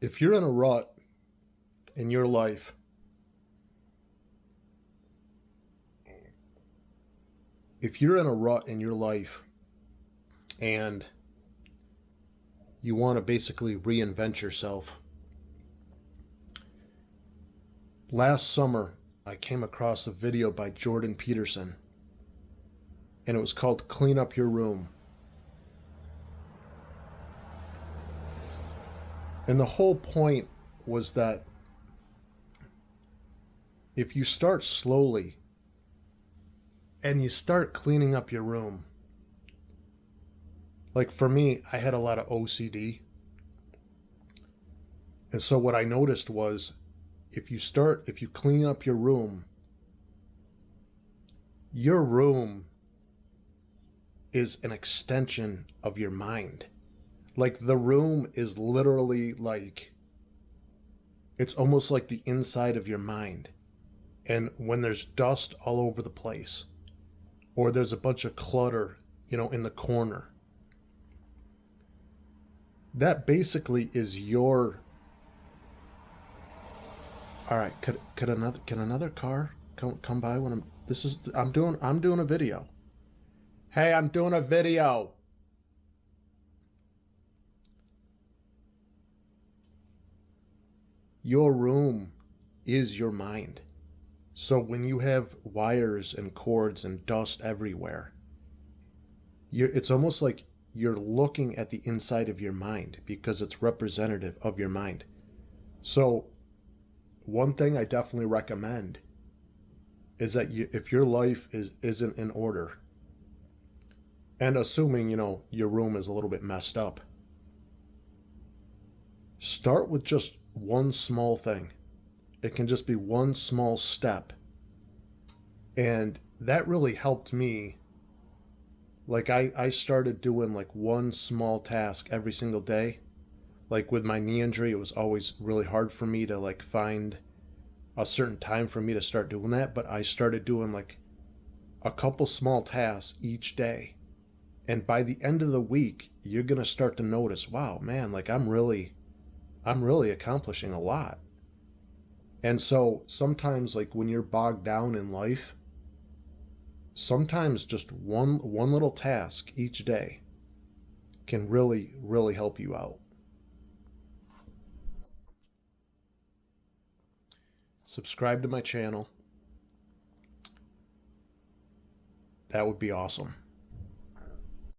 If you're in a rut in your life, if you're in a rut in your life and you want to basically reinvent yourself, last summer I came across a video by Jordan Peterson, and it was called Clean Up Your Room. And the whole point was that if you start slowly and you start cleaning up your room, like for me, I had a lot of OCD. And so what I noticed was if you clean up your room is an extension of your mind. Like the room is literally like, it's almost like the inside of your mind. And when there's dust all over the place, or there's a bunch of clutter, in the corner, that basically is your. All right, could another car come by when I'm doing a video. Hey, I'm doing a video. Your room is your mind. So when you have wires and cords and dust everywhere, it's almost like you're looking at the inside of your mind because it's representative of your mind. So one thing I definitely recommend is that if your life isn't in order, and assuming, your room is a little bit messed up, start with just one small thing. It can just be one small step. And that really helped me. Like I started doing like one small task every single day. Like with my knee injury, it was always really hard for me to like find a certain time for me to start doing that. But I started doing like a couple small tasks each day. And by the end of the week, you're going to start to notice, wow, man, like I'm really accomplishing a lot. And so sometimes, like when you're bogged down in life, sometimes just one little task each day can really help you out. Subscribe to my channel. That would be awesome.